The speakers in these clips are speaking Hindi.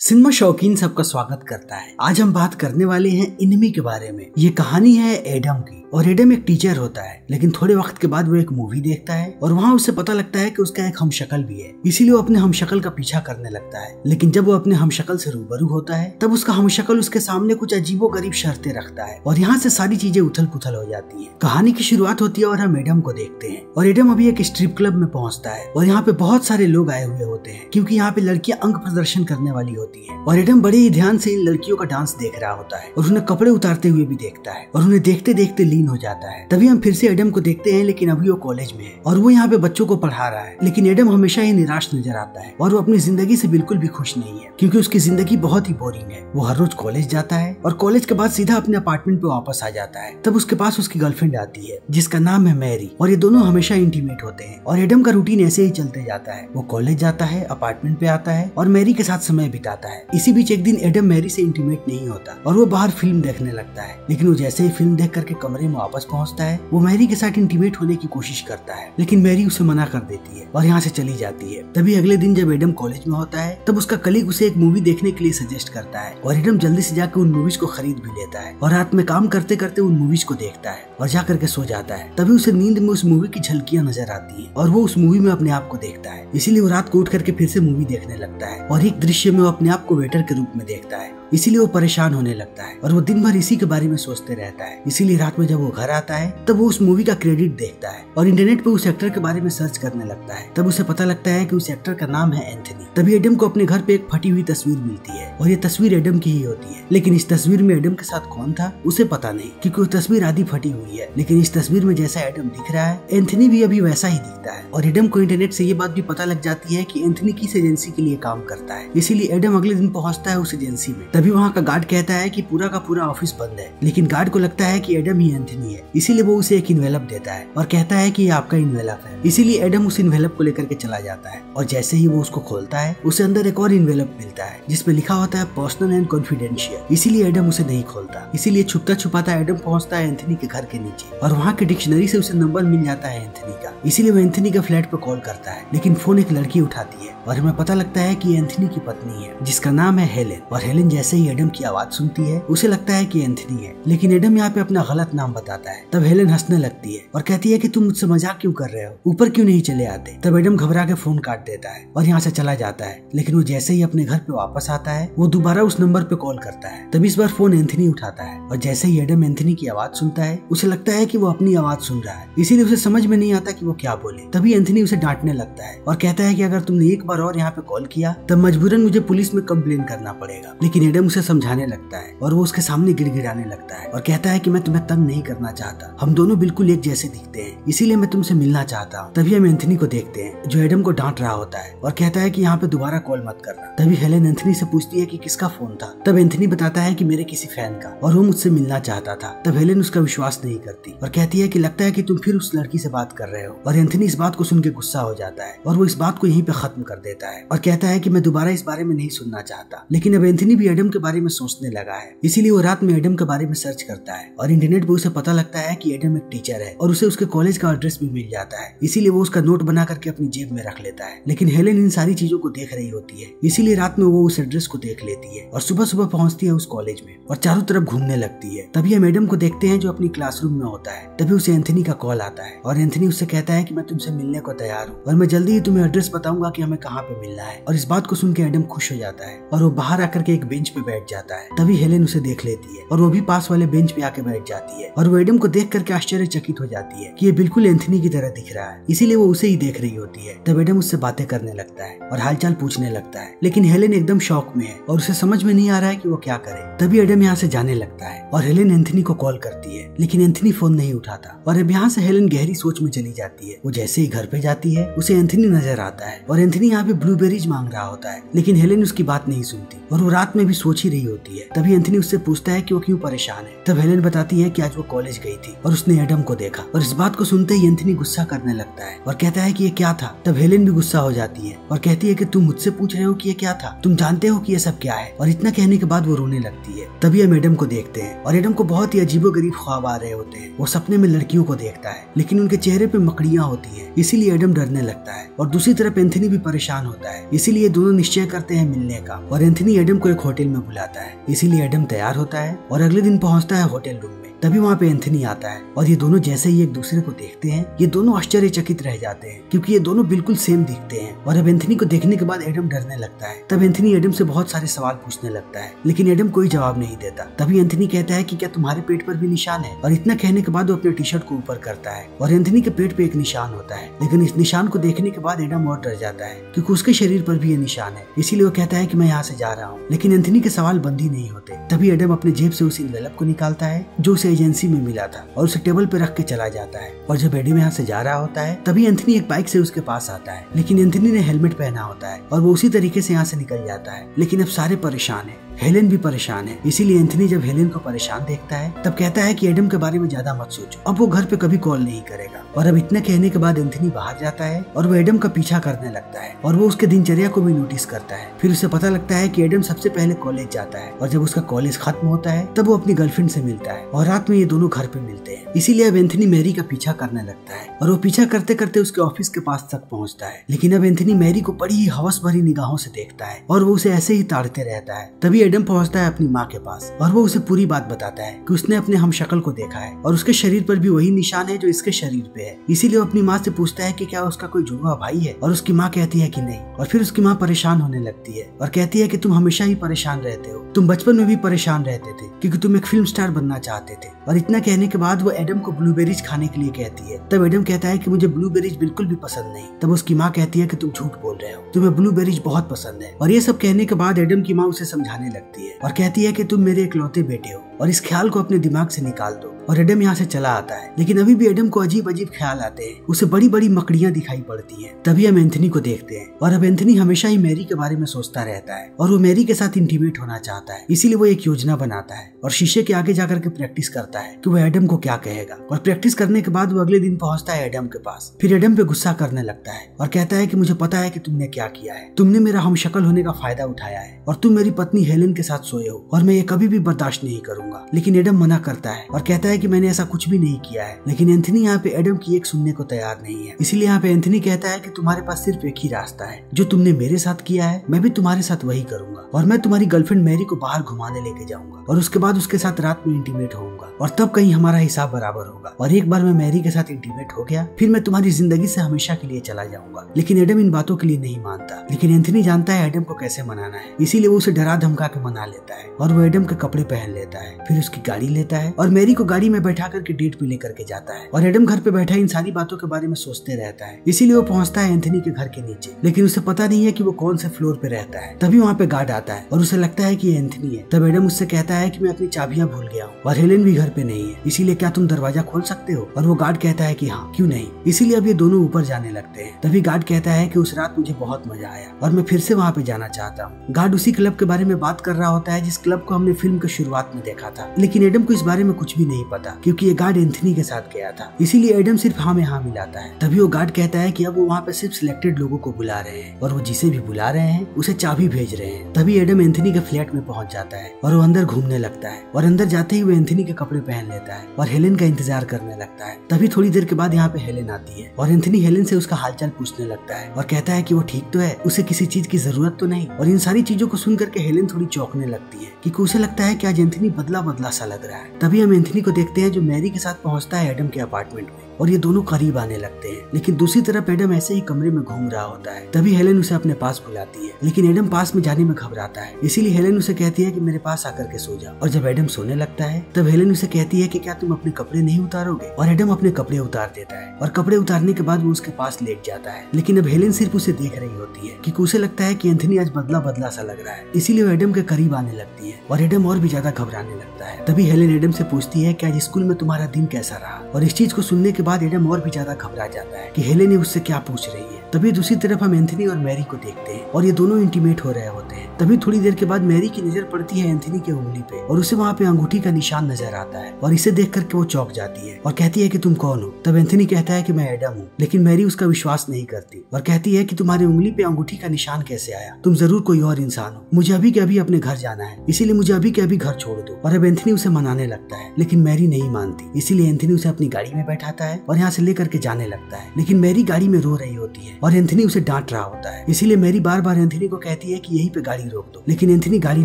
सिनेमा शौकीन सबका स्वागत करता है। आज हम बात करने वाले हैं एनिमी के बारे में। ये कहानी है एडम की। और एडम एक टीचर होता है, लेकिन थोड़े वक्त के बाद वो एक मूवी देखता है और वहाँ उसे पता लगता है कि उसका एक हमशक्ल भी है। इसीलिए वो अपने हमशक्ल का पीछा करने लगता है। लेकिन जब वो अपने हमशक्ल से रूबरू होता है तब उसका हमशक्ल उसके सामने कुछ अजीबोगरीब शर्तें रखता है और यहाँ से सारी चीजें उथल पुथल हो जाती है। कहानी की शुरुआत होती है और हम एडम को देखते हैं और एडम अभी एक स्ट्रिप क्लब में पहुँचता है और यहाँ पे बहुत सारे लोग आए हुए होते हैं क्योंकि यहाँ पे लड़कियां अंग प्रदर्शन करने वाली होती है। और एडम बड़े ही ध्यान से इन लड़कियों का डांस देख रहा होता है और उन्हें कपड़े उतारते हुए भी देखता है और उन्हें देखते देखते लीन हो जाता है। तभी हम फिर से एडम को देखते हैं, लेकिन अभी वो कॉलेज में है और वो यहाँ पे बच्चों को पढ़ा रहा है। लेकिन एडम हमेशा ही निराश नजर आता है और वो अपनी जिंदगी से बिल्कुल भी खुश नहीं है क्योंकि उसकी जिंदगी बहुत ही बोरिंग है। वो हर रोज कॉलेज जाता है और कॉलेज के बाद सीधा अपने अपार्टमेंट पे वापस आ जाता है। तब उसके पास उसकी गर्लफ्रेंड आती है जिसका नाम है मैरी और ये दोनों हमेशा इंटीमेट होते हैं और एडम का रूटीन ऐसे ही चलते जाता है। वो कॉलेज जाता है, अपार्टमेंट पे आता है और मैरी के साथ समय बिताता है। इसी बीच एक दिन एडम मैरी से इंटीमेट नहीं होता और वो बाहर फिल्म देखने लगता है। लेकिन वो जैसे ही फिल्म देख करके कमरे में वापस पहुंचता है वो मैरी के साथ इंटीमेट होने की कोशिश करता है, लेकिन मैरी उसे मना कर देती है और यहाँ से चली जाती है। तभी अगले दिन जब एडम कॉलेज में होता है तब उसका कलीग उसे एक मूवी देखने के लिए सजेस्ट करता है और एडम जल्दी से जाकर उन मूवीज को खरीद भी लेता है और रात में काम करते करते उन मूवीज को देखता है और जाकर के सो जाता है। तभी उसे नींद में उस मूवी की झलकियां नजर आती है और वो उस मूवी में अपने आप को देखता है। इसीलिए वो रात को उठ करके फिर से मूवी देखने लगता है और एक दृश्य में वो अपने आप को वेटर के रूप में देखता है। इसीलिए वो परेशान होने लगता है और वो दिन भर इसी के बारे में सोचते रहता है। इसीलिए रात में जब वो घर आता है तब वो उस मूवी का क्रेडिट देखता है और इंटरनेट पे उस एक्टर के बारे में सर्च करने लगता है। तब उसे पता लगता है कि उस एक्टर का नाम है एंथनी। तभी एडम को अपने घर पे एक फटी हुई तस्वीर मिलती है और ये तस्वीर एडम की ही होती है। लेकिन इस तस्वीर में एडम के साथ कौन था उसे पता नहीं क्योंकि वो तस्वीर आधी फटी हुई है। लेकिन इस तस्वीर में जैसा एडम दिख रहा है एंथनी भी अभी वैसा ही दिखता है और एडम को इंटरनेट से ये बात भी पता लग जाती है कि एंथनी किस एजेंसी के लिए काम करता है। इसीलिए एडम अगले दिन पहुंचता है उस एजेंसी में। तभी वहाँ का गार्ड कहता है कि पूरा का पूरा ऑफिस बंद है, लेकिन गार्ड को लगता है कि एडम ही एंथनी है। इसीलिए वो उसे एक इन्वेलप देता है और कहता है कि ये आपका इन्वेलप है। इसीलिए एडम उस इन्वेलप को लेकर के चला जाता है और जैसे ही वो उसको खोलता है उसे अंदर एक और इन्वेलप मिलता है जिसमें लिखा होता है पर्सनल एंड कॉन्फिडेंशियल। इसीलिए एडम उसे नहीं खोलता। इसीलिए छुपता छुपाता एडम पहुंचता है एंथनी के घर के नीचे और वहाँ के डिक्शनरी से उसे नंबर मिल जाता है एंथनी का। इसीलिए वो एंथनी के फ्लैट पे कॉल करता है, लेकिन फोन एक लड़की उठाती है और हमें पता लगता है कि एंथनी की पत्नी है जिसका नाम है हेलेन। और हेलेन जैसे ही एडम की आवाज सुनती है उसे लगता है कि एंथनी है, लेकिन एडम यहाँ पे अपना गलत नाम बताता है। तब हेलेन हंसने लगती है और कहती है कि तुम मुझसे मजाक क्यों कर रहे हो, ऊपर क्यों नहीं चले आते। तब एडम घबरा के फोन काट देता है और यहाँ से चला जाता है। लेकिन वो जैसे ही अपने घर पे वापस आता है वो दोबारा उस नंबर पे कॉल करता है। तब इस बार फोन एंथनी उठाता है और जैसे ही एडम एंथनी की आवाज सुनता है उसे लगता है कि वो अपनी आवाज सुन रहा है। इसीलिए उसे समझ में नहीं आता कि वो क्या बोले। तभी एंथनी उसे डांटने लगता है और कहता है कि अगर तुमने एक बार और यहाँ पे कॉल किया तब मजबूरन मुझे पुलिस में कंप्लेन करना पड़ेगा। लेकिन एडम उसे समझाने लगता है और वो उसके सामने गिड़गिड़ाने लगता है और कहता है कि मैं तुम्हें तंग नहीं करना चाहता, हम दोनों बिल्कुल एक जैसे दिखते हैं, इसीलिए मैं तुमसे मिलना चाहता हूँ। तभी हम एंथनी को देखते हैं जो एडम को डांट रहा होता है और कहता है कि यहाँ पे दोबारा कॉल मत करना। तभी हेलेन एंथनी से पूछती है कि किसका फोन था। तब एंथनी बताता है कि मेरे किसी फैन का और वो मुझसे मिलना चाहता था। तब हेलेन उसका विश्वास नहीं करती और कहती है कि लगता है कि तुम फिर उस लड़की से बात कर रहे हो। और एंथनी इस बात को सुन के गुस्सा हो जाता है और वो इस बात को यहीं पे खत्म कर देता है और कहता है कि मैं दोबारा इस बारे में नहीं सुनना चाहता। लेकिन अब एंथनी भी एडम के बारे में सोचने लगा है, इसीलिए वो रात में एडम के बारे में सर्च करता है और इंटरनेट पे उसे पता लगता है कि एडम एक टीचर है और उसे उसके कॉलेज का एड्रेस भी मिल जाता है। इसीलिए वो उसका नोट बना करके अपनी जेब में रख लेता है। लेकिन हेलेन इन सारी चीजों को देख रही होती है, इसीलिए रात में वो उस एड्रेस को देख लेती है और सुबह सुबह पहुंचती है उस कॉलेज में और चारों तरफ घूमने लगती है। तभी हम एडम को देखते हैं जो अपनी क्लासरूम में होता है। तभी उसे एंथनी का कॉल आता है और एंथनी उससे कहता है कि मैं तुमसे मिलने को तैयार हूँ और मैं जल्दी ही तुम्हें एड्रेस बताऊंगा कि हमें कहाँ पे मिलना है। और इस बात को सुन के एडम खुश हो जाता है और वो बाहर आकर के एक बेंच पे बैठ जाता है। तभी हेलेन उसे देख लेती है और वो भी पास वाले बेंच पे आके बैठ जाती है और वो एडम को देख करके आश्चर्यचकित हो जाती है कि ये बिल्कुल एंथनी की तरह दिख रहा है। इसीलिए वो उसे ही देख रही होती है। तब एडम उससे बातें करने लगता है और हालचाल पूछने लगता है, लेकिन हेलेन एकदम शॉक में है और उसे समझ में नहीं आ रहा है कि वो क्या करे। तभी एडम यहाँ से जाने लगता है और हेलेन एंथनी को कॉल करती है, लेकिन एंथनी फोन नहीं उठाता और अब यहाँ से हेलेन गहरी सोच में चली जाती है। वो जैसे ही घर पे जाती है उसे एंथनी नजर आता है और एंथनी यहाँ पे ब्लूबेरीज मांग रहा होता है, लेकिन हेलेन उसकी बात नहीं सुनती और वो रात में भी सोच ही रही होती है। तभी एंथनी उससे पूछता है कि वो क्यों परेशान है। तब हेलेन बताती है कि आज वो कॉलेज गई थी और उसने एडम को देखा और इस बात को सुनते ही एंथनी गुस्सा करने लगता है और कहता है कि ये क्या था। तब हेलेन भी गुस्सा हो जाती है और कहती है कि तुम मुझसे पूछ रहे हो कि ये क्या था, तुम जानते हो कि ये सब क्या है। और इतना कहने के बाद वो रोने लगती है। तभी हम एडम को देखते हैं और एडम को बहुत ही अजीबोगरीब ख्वाब आ रहे होते हैं। वो सपने में लड़कियों को देखता है, लेकिन उनके चेहरे पे मकड़ियां होती है, इसीलिए एडम डरने लगता है। और दूसरी तरफ एंथनी भी परेशान होता है, इसीलिए दोनों निश्चय करते हैं मिलने का। और एंथनी एडम को एक होटल में बुलाता है। इसीलिए एडम तैयार होता है और अगले दिन पहुंचता है होटल रूम में। तभी वहाँ पे एंथनी आता है और ये दोनों जैसे ही एक दूसरे को देखते हैं, ये दोनों आश्चर्यचकित रह जाते हैं क्योंकि ये दोनों बिल्कुल सेम दिखते हैं। और अब एंथनी को देखने के बाद एडम डरने लगता है। तब एंथनी एडम से बहुत सारे सवाल पूछने लगता है, लेकिन एडम कोई जवाब नहीं देता। तभी एंथनी कहता है कि क्या तुम्हारे पेट पर भी निशान है? और इतना कहने के बाद वो अपने टी शर्ट को ऊपर करता है और एंथनी के पेट पे एक निशान होता है। लेकिन इस निशान को देखने के बाद एडम और डर जाता है क्योंकि उसके शरीर पर भी ये निशान है। इसीलिए वो कहता है कि मैं यहाँ से जा रहा हूँ, लेकिन एंथनी के सवाल बंद ही नहीं होते। तभी एडम अपने जेब से उस एनवेलप को निकालता है जो उसे एजेंसी में मिला था और उसे टेबल पे रख के चला जाता है। और जब एडम यहाँ से जा रहा होता है तभी एंथनी एक बाइक से उसके पास आता है, लेकिन एंथनी ने हेलमेट पहना होता है और वो उसी तरीके से यहाँ से निकल जाता है। लेकिन अब सारे परेशान है, हेलेन भी परेशान है। इसीलिए एंथनी जब हेलेन को परेशान देखता है तब कहता है कि एडम के बारे में ज्यादा मत सोचो, अब वो घर पे कभी कॉल नहीं करेगा। और अब इतना कहने के बाद एंथनी बाहर जाता है और वो एडम का पीछा करने लगता है और वो उसके दिनचर्या को भी नोटिस करता है। फिर उसे पता लगता है कि एडम सबसे पहले कॉलेज जाता है और जब उसका कॉलेज खत्म होता है तब वो अपनी गर्लफ्रेंड से मिलता है और रात में ये दोनों घर पे मिलते हैं। इसीलिए अब एंथनी मैरी का पीछा करने लगता है और वो पीछा करते करते उसके ऑफिस के पास तक पहुंचता है। लेकिन अब एंथनी मैरी को बड़ी ही हवस भरी निगाहों से देखता है और वो उसे ऐसे ही ताड़ते रहता है। तभी एडम पहुंचता है अपनी माँ के पास और वो उसे पूरी बात बताता है कि उसने अपने हमशक्ल को देखा है और उसके शरीर पर भी वही निशान है जो इसके शरीर पे है। इसीलिए वो अपनी माँ से पूछता है कि क्या उसका कोई जुड़वा भाई है और उसकी माँ कहती है कि नहीं। और फिर उसकी माँ परेशान होने लगती है और कहती है कि तुम हमेशा ही परेशान रहते हो, तुम बचपन में भी परेशान रहते थे क्योंकि तुम एक फिल्म स्टार बनना चाहते थे। और इतना कहने के बाद वो एडम को ब्लूबेरीज खाने के लिए कहती है। तब एडम कहता है कि मुझे ब्लूबेरीज बिल्कुल भी पसंद नहीं। तब उसकी माँ कहती है कि तुम झूठ बोल रहे हो, तुम्हें ब्लूबेरीज बहुत पसंद है। और ये सब कहने के बाद एडम की माँ उसे समझाने लगती है और कहती है कि तुम मेरे इकलौते बेटे हो और इस ख्याल को अपने दिमाग से निकाल दो। और एडम यहाँ से चला आता है, लेकिन अभी भी एडम को अजीब अजीब ख्याल आते हैं। उसे बड़ी बड़ी मकड़ियाँ दिखाई पड़ती हैं। तभी हम एंथनी को देखते हैं और अब एंथनी हमेशा ही मैरी के बारे में सोचता रहता है और वो मैरी के साथ इंटीमेट होना चाहता है। इसीलिए वो एक योजना बनाता है और शीशे के आगे जाकर के प्रैक्टिस करता है कि वो एडम को क्या कहेगा। और प्रैक्टिस करने के बाद वो अगले दिन पहुंचता है एडम के पास। फिर एडम पे गुस्सा करने लगता है और कहता है कि मुझे पता है कि तुमने क्या किया है, तुमने मेरा हमशक्ल होने का फायदा उठाया है और तुम मेरी पत्नी हेलेन के साथ सोए हो और मैं ये कभी भी बर्दाश्त नहीं करूंगा। लेकिन एडम मना करता है और कहता है कि मैंने ऐसा कुछ भी नहीं किया है। लेकिन एंथनी यहाँ पे एडम की एक सुनने को तैयार नहीं है। इसीलिए यहाँ पे एंथनी कहता है कि तुम्हारे पास सिर्फ एक ही रास्ता है, जो तुमने मेरे साथ किया है मैं भी तुम्हारे साथ वही करूंगा और मैं तुम्हारी गर्लफ्रेंड मैरी को बाहर घुमाने लेके जाऊंगा और उसके बाद उसके साथ रात में इंटीमेट होऊंगा और तब कहीं हमारा हिसाब बराबर होगा। और एक बार मैं मैरी के साथ इंटीमेट हो गया फिर मैं तुम्हारी जिंदगी से हमेशा के लिए चला जाऊंगा। लेकिन एडम इन बातों के लिए नहीं मानता। लेकिन एंथनी जानता है एडम को कैसे मनाना है, इसीलिए वो उसे डरा धमका के मना लेता है और वो एडम के कपड़े पहन लेता है। फिर उसकी गाड़ी लेता है और मैरी को गाड़ी में बैठा करके डेट पे लेकर के जाता है। और एडम घर पे बैठा इन सारी बातों के बारे में सोचते रहता है। इसीलिए वो पहुंचता है एंथनी के घर के नीचे, लेकिन उसे पता नहीं है कि वो कौन से फ्लोर पे रहता है। तभी वहाँ पे गार्ड आता है और उसे लगता है कि ये एंथनी है। तब एडम उससे कहता है कि मैं अपनी चाबियां भूल गया हूँ और हेलेन भी घर पे नहीं है, इसीलिए क्या तुम दरवाजा खोल सकते हो? और वो गार्ड कहता है कि हाँ, क्यों नहीं। इसीलिए अब ये दोनों ऊपर जाने लगते हैं। तभी गार्ड कहता है कि उस रात मुझे बहुत मजा आया और मैं फिर से वहाँ पे जाना चाहता हूँ। गार्ड उसी क्लब के बारे में बात कर रहा होता है जिस क्लब को हमने फिल्म के शुरुआत में देखा था। लेकिन एडम को इस बारे में कुछ भी नहीं पता क्योंकि ये गार्ड एंथनी के साथ गया था। इसीलिए एडम सिर्फ हाँ में हाँ मिलाता है। तभी वो गार्ड कहता है कि अब वो वहाँ पे सिर्फ सिलेक्टेड लोगों को बुला रहे हैं और वो जिसे भी बुला रहे हैं उसे चाबी भेज रहे हैं। तभी एडम एंथनी के फ्लैट में पहुंच जाता है और वो अंदर घूमने लगता है और अंदर जाते ही वो एंथनी के कपड़े पहन लेता है और हेलेन का इंतजार करने लगता है। तभी थोड़ी देर के बाद यहाँ पे हेलेन आती है और एंथनी हेलेन से उसका हालचाल पूछने लगता है और कहता है कि वो ठीक तो है, उसे किसी चीज की जरूरत तो नहीं। और इन सारी चीजों को सुन करके हेलेन थोड़ी चौंकने लगती है क्योंकि उसे लगता है कि आज एंथनी बदला बदला सा लग रहा है। तभी हम एंथनी को देखते हैं जो मैरी के साथ पहुंचता है एडम के अपार्टमेंट में और ये दोनों करीब आने लगते हैं। लेकिन दूसरी तरफ एडम ऐसे ही कमरे में घूम रहा होता है। तभी हेलेन उसे अपने पास बुलाती है, लेकिन एडम पास में जाने में घबराता है। इसीलिए हेलेन उसे कहती है कि मेरे पास आकर के सो जा। और जब एडम सोने लगता है तब हेलेन उसे कहती है कि क्या तुम अपने कपड़े नहीं उतारोगे? और एडम अपने कपड़े उतार देता है और कपड़े उतारने के बाद वो उसके पास लेट जाता है। लेकिन अब हेलेन सिर्फ उसे देख रही होती है क्योंकि उसे लगता है कि एंथनी आज बदला बदला सा लग रहा है। इसीलिए वो एडम के करीब आने लगती है और एडम और भी ज्यादा घबराने लगता है। तभी हेलेन एडम से पूछती है कि आज स्कूल में तुम्हारा दिन कैसा रहा? और इस चीज को सुनने के बाद एडम और भी ज्यादा घबरा जाता है कि हेलेन उससे क्या पूछ रही है। तभी दूसरी तरफ हम एंथनी और मैरी को देखते हैं और ये दोनों इंटीमेट हो रहे होते हैं। तभी थोड़ी देर के बाद मैरी की नजर पड़ती है एंथनी के उंगली पे और उसे वहाँ पे अंगूठी का निशान नजर आता है और इसे देख करके वो चौंक जाती है और कहती है कि तुम कौन हो? तब एंथनी कहता है कि मैं एडम हूँ। लेकिन मैरी उसका विश्वास नहीं करती और कहती है कि तुम्हारी उंगली पे अंगूठी का निशान कैसे आया? तुम जरूर कोई और इंसान हो। मुझे अभी के अभी अपने घर जाना है, इसीलिए मुझे अभी के अभी घर छोड़ दो। और अब एंथनी उसे मनाने लगता है, लेकिन मैरी नहीं मानती। इसीलिए एंथनी उसे अपनी गाड़ी में बैठाता है और यहाँ से लेकर के जाने लगता है। लेकिन मैरी गाड़ी में रो रही होती है और एंथनी उसे डांट रहा होता है। इसीलिए मैरी बार बार एंथनी को कहती है कि यहीं पे गाड़ी रोक दो, लेकिन एंथनी गाड़ी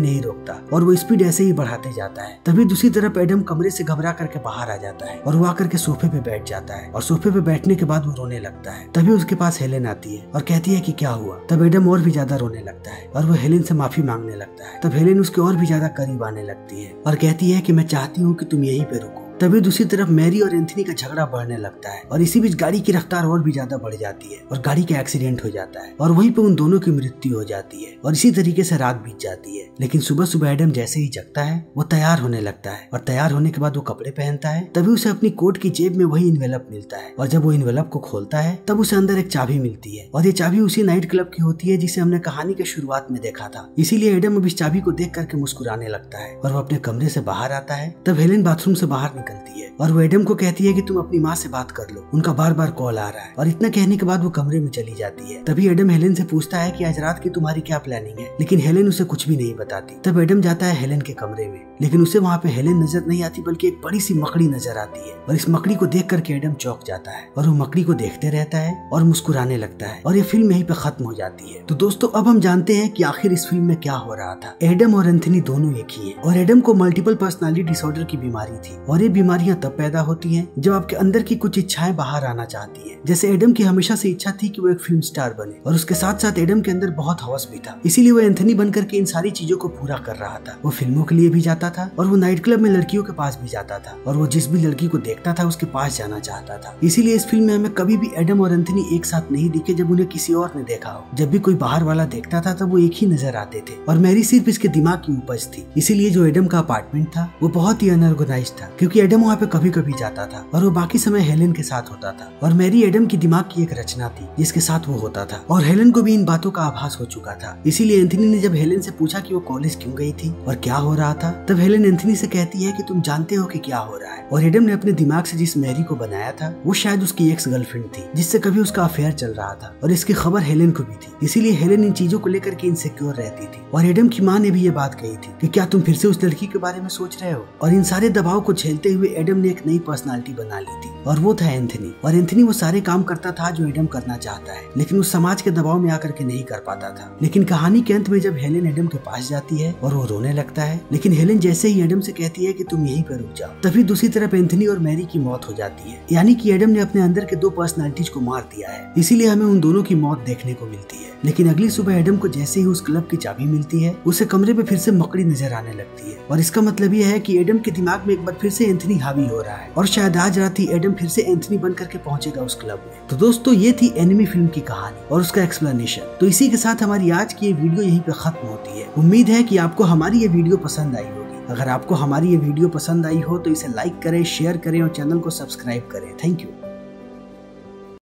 नहीं रोकता और वो स्पीड ऐसे ही बढ़ाते जाता है। तभी दूसरी तरफ एडम कमरे से घबरा करके बाहर आ जाता है और वो आकर के सोफे पे बैठ जाता है और सोफे पे बैठने के बाद वो रोने लगता है। तभी उसके पास हेलेन आती है और कहती है कि क्या हुआ। तब एडम और भी ज्यादा रोने लगता है और वो हेलेन से माफी मांगने लगता है। तब हेलेन उसके और भी ज्यादा करीब आने लगती है और कहती है कि मैं चाहती हूँ कि तुम यहीं पे रुको। तभी दूसरी तरफ मैरी और एंथनी का झगड़ा बढ़ने लगता है और इसी बीच गाड़ी की रफ्तार और भी ज्यादा बढ़ जाती है और गाड़ी का एक्सीडेंट हो जाता है और वहीं पे उन दोनों की मृत्यु हो जाती है और इसी तरीके से रात बीत जाती है। लेकिन सुबह सुबह एडम जैसे ही जगता है वो तैयार होने लगता है और तैयार होने के बाद वो कपड़े पहनता है। तभी उसे अपनी कोट की जेब में वही इन्वेलप मिलता है और जब वो इन्वेलप को खोलता है तब उसे अंदर एक चाबी मिलती है और ये चाबी उसी नाइट क्लब की होती है जिसे हमने कहानी के शुरुआत में देखा था। इसीलिए एडम अब इस चाबी को देख करके मुस्कुराने लगता है और वो अपने कमरे से बाहर आता है। तब हेलेन बाथरूम से बाहर निकलती है और वो एडम को कहती है कि तुम अपनी माँ से बात कर लो, उनका बार बार कॉल आ रहा है। और इतना कहने के बाद वो कमरे में चली जाती है। तभी एडम हेलेन से पूछता है कि आज रात की तुम्हारी क्या प्लानिंग है, लेकिन हेलेन उसे कुछ भी नहीं बताती। तब एडम जाता है हेलेन के कमरे में, लेकिन उसे वहाँ पे हेलेन नजर नहीं आती बल्कि एक बड़ी सी मकड़ी नजर आती है और इस मकड़ी को देख करके एडम चौंक जाता है और वो मकड़ी को देखते रहता है और मुस्कुराने लगता है और ये फिल्म यहीं पे खत्म हो जाती है। तो दोस्तों अब हम जानते हैं कि आखिर इस फिल्म में क्या हो रहा था। एडम और एंथनी दोनों एक ही है और एडम को मल्टीपल पर्सनालिटी डिसऑर्डर की बीमारी थी और ये बीमारियां तब पैदा होती हैं जब आपके अंदर की कुछ इच्छाएं बाहर आना चाहती हैं। जैसे एडम की हमेशा से इच्छा थी कि वो एक फिल्म स्टार बने और उसके साथ साथ एडम के अंदर बहुत हवस भी था। इसीलिए वो एंथनी बनकर के इन सारी चीजों को पूरा कर रहा था। वो फिल्मों के लिए भी जाता था और वो नाइट क्लब में लड़कियों के पास भी जाता था और वो जिस भी लड़की को देखता था उसके पास जाना चाहता था। इसीलिए इस फिल्म में हमें कभी भी एडम और एंथनी एक साथ नहीं दिखे जब उन्हें किसी और ने देखा हो। जब भी कोई बाहर वाला देखता था तब वो एक ही नजर आते थे और मैरी सिर्फ इसके दिमाग की उपज थी। इसीलिए जो एडम का अपार्टमेंट था वो बहुत ही अनऑर्गेनाइज्ड था क्योंकि एडम वहाँ पे कभी कभी जाता था और वो बाकी समय हेलेन के साथ होता था और मैरी एडम की दिमाग की एक रचना थी जिसके साथ वो होता था और हेलेन को भी इन बातों का आभास हो चुका था। इसीलिए एंथनी ने जब हेलेन से पूछा कि वो कॉलेज क्यों गई थी और क्या हो रहा था, तब हेलेन एंथनी से कहती है कि तुम जानते हो कि क्या हो रहा है। और एडम ने अपने दिमाग से जिस मैरी को बनाया था वो शायद उसकी एक्स गर्लफ्रेंड थी जिससे कभी उसका अफेयर चल रहा था और इसकी खबर हेलेन को भी थी। इसीलिए हेलेन इन चीजों को लेकर के इनसिक्योर रहती थी और एडम की माँ ने भी ये बात कही थी कि क्या तुम फिर से उस लड़की के बारे में सोच रहे हो। और इन सारे दबाव को झेलते हुए एडम ने एक नई पर्सनालिटी बना ली थी और वो था एंथनी। और एंथनी वो सारे काम करता था जो एडम करना चाहता है, लेकिन उस समाज के दबाव में आकर के नहीं कर पाता था। लेकिन कहानी के अंत में जब हेलेन एडम के पास जाती है और वो रोने लगता है, लेकिन हेलेन जैसे ही एडम से कहती है कि तुम यहीं पर रुक जाओ, तभी दूसरी तरफ एंथनी और मैरी की मौत हो जाती है। यानी कि एडम ने अपने अंदर के दो पर्सनालिटीज को मार दिया है। इसीलिए हमें उन दोनों की मौत देखने को मिलती है। लेकिन अगली सुबह एडम को जैसे ही उस क्लब की चाबी मिलती है उसे कमरे में फिर से मकड़ी नजर आने लगती है और इसका मतलब यह है कि एडम के दिमाग में एक बार फिर से एंथनी हावी हो रहा है और शायद आज रात ही एडम फिर से एंथनी बन करके पहुंचेगा उस क्लब में। तो दोस्तों ये थी एनिमी फिल्म की कहानी और उसका एक्सप्लेनेशन। तो इसी के साथ हमारी आज की ये वीडियो यहीं पे खत्म होती है। उम्मीद है कि आपको हमारी ये वीडियो पसंद आई होगी। अगर आपको हमारी ये वीडियो पसंद आई हो तो इसे लाइक करें, शेयर करें और चैनल को सब्सक्राइब करें। Thank you.